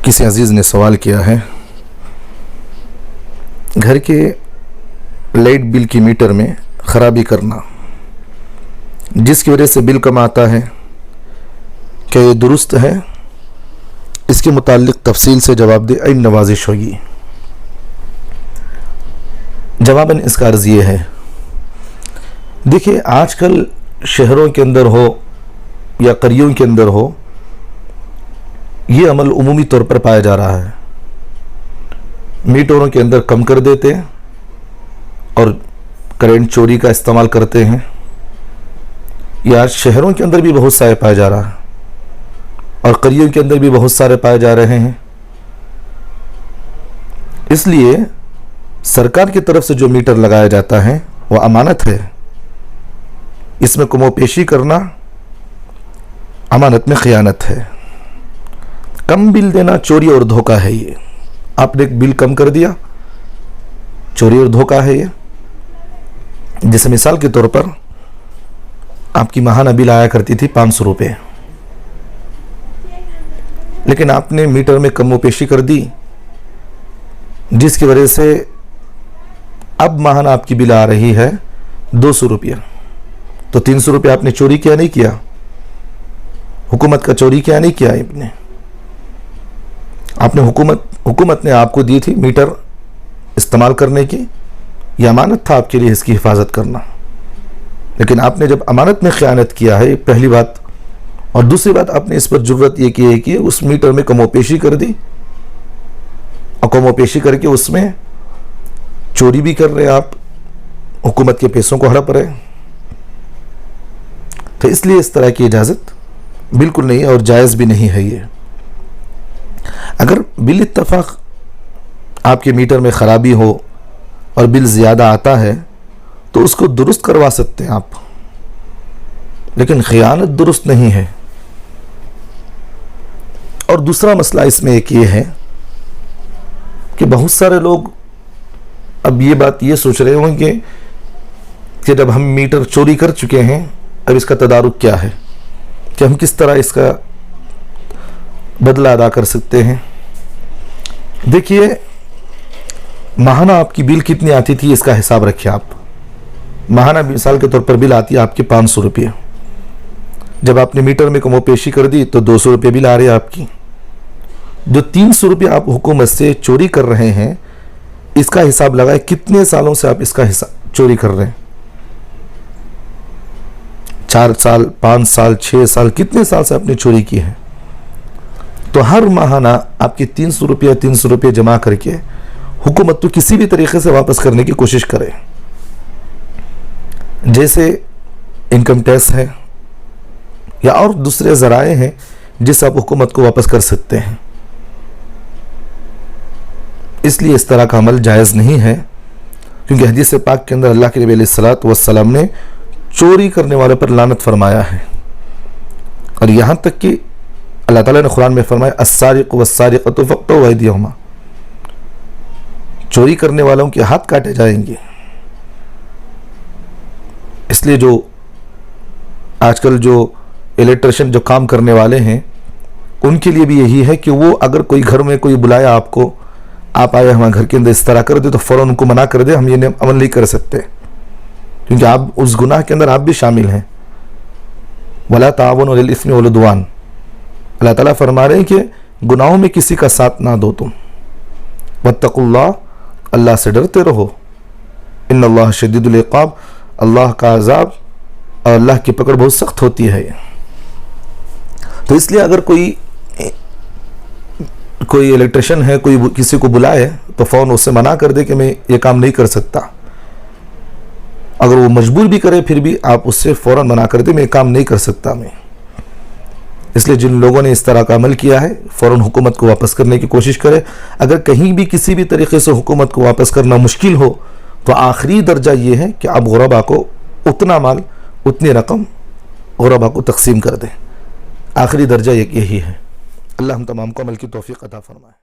किसी अजीज़ ने सवाल किया है, घर के लाइट बिल की मीटर में ख़राबी करना जिसकी वजह से बिल कम आता है, क्या ये दुरुस्त है? इसके मुताल्लिक़ तफसील से जवाब दे आई नवाजिश होगी। जवाबन इसका अर्ज़ ये है, देखिए आजकल शहरों के अंदर हो या करियों के अंदर हो, ये अमल उमूमी तौर पर पाया जा रहा है। मीटरों के अंदर कम कर देते हैं और करंट चोरी का इस्तेमाल करते हैं। यह आज शहरों के अंदर भी बहुत सारे पाया जा रहा है और करियों के अंदर भी बहुत सारे पाए जा रहे हैं। इसलिए सरकार की तरफ से जो मीटर लगाया जाता है वह अमानत है। इसमें कमोपेशी करना अमानत में खयानत है। कम बिल देना चोरी और धोखा है। ये आपने एक बिल कम कर दिया, चोरी और धोखा है ये। जैसे मिसाल के तौर पर आपकी माहाना बिल आया करती थी 500 रुपये, लेकिन आपने मीटर में कमोपेशी कर दी जिसकी वजह से अब माहाना आपकी बिल आ रही है 200 रुपया। तो 300 रुपये आपने चोरी किया नहीं किया? हुकूमत का चोरी किया नहीं किया? आपने हुकूमत ने आपको दी थी मीटर इस्तेमाल करने की, यह अमानत था आपके लिए इसकी हिफाजत करना। लेकिन आपने जब अमानत में खयानत किया है, पहली बात, और दूसरी बात आपने इस पर जुर्रत ये की है कि उस मीटर में कमोपेशी कर दी और कमोपेशी करके उसमें चोरी भी कर रहे आप, हुकूमत के पैसों को हड़प रहे। तो इसलिए इस तरह की इजाज़त बिल्कुल नहीं है और जायज़ भी नहीं है ये। अगर बिल इत्तफाक आपके मीटर में ख़राबी हो और बिल ज़्यादा आता है तो उसको दुरुस्त करवा सकते हैं आप, लेकिन खयानत दुरुस्त नहीं है। और दूसरा मसला इसमें एक ये है कि बहुत सारे लोग अब ये बात ये सोच रहे होंगे कि जब हम मीटर चोरी कर चुके हैं अब इसका तदारुक क्या है, कि हम किस तरह इसका बदला अदा कर सकते हैं। देखिए माहाना आपकी बिल कितनी आती थी इसका हिसाब रखिए आप। माहाना मिसाल के तौर पर बिल आती है आपकी 500 रुपये। जब आपने मीटर में कमोपेशी कर दी तो 200 रुपये बिल आ रही है आपकी। जो 300 रुपये आप हुकूमत से चोरी कर रहे हैं, इसका हिसाब लगाए कितने सालों से आप इसका हिसाब चोरी कर रहे हैं। 4 साल, 5 साल, 6 साल, कितने साल से आपने चोरी की है। तो हर माहाना आपके 300 रुपये जमा करके हुकूमत तो किसी भी तरीके से वापस करने की कोशिश करे। जैसे इनकम टैक्स है या और दूसरे ज़राए हैं जिससे आप हुकूमत को वापस कर सकते हैं। इसलिए इस तरह का अमल जायज़ नहीं है, क्योंकि हदीस पाक के अंदर अल्लाह के नबी अलैहिस्सलातु वस्सलाम ने चोरी करने वाले पर लानत फरमाया है। और यहाँ तक कि अल्लाह ताला ने कुरान में फरमाया अस्सारिक़ु वस्सारिक़तु फ़क़्तऊ अयदियहुमा, चोरी करने वालों के हाथ काटे जाएंगे। इसलिए जो आजकल जो इलेक्ट्रिशियन जो काम करने वाले हैं उनके लिए भी यही है कि वो अगर कोई घर में कोई बुलाया आपको, आप आए हमारे घर के अंदर इस तरह कर दे, तो फ़ौरन उनको मना कर दे, हम ये अमल नहीं कर सकते, क्योंकि आप उस गुनाह के अंदर आप भी शामिल हैं। वला ताअवनु अलल इस्मि वल उद्वान, अल्लाह ताला फरमा रहे हैं कि गुनाहों में किसी का साथ ना दो तुम। वत्तकुल्लाह, अल्लाह से डरते रहो। इन्नल्लाह शदीदुल इक़ाब, अल्लाह का अज़ाब और अल्लाह की पकड़ बहुत सख्त होती है। तो इसलिए अगर कोई इलेक्ट्रिशियन है, कोई किसी को बुलाए तो फ़ौरन उससे मना कर दे कि मैं ये काम नहीं कर सकता। अगर वो मजबूर भी करे फिर भी आप उससे फ़ौरन मना कर दे, मैं काम नहीं कर सकता मैं। इसलिए जिन लोगों ने इस तरह का अमल किया है फ़ौरन हुकूमत को वापस करने की कोशिश करे। अगर कहीं भी किसी भी तरीके से हुकूमत को वापस करना मुश्किल हो तो आखिरी दर्जा ये है कि आप गुरबा को उतना माल, उतनी रकम गुरबा को तकसीम कर दें। आखिरी दर्जा यही है। अल्लाह हम तमाम को अमल की तौफीक अता फरमाए।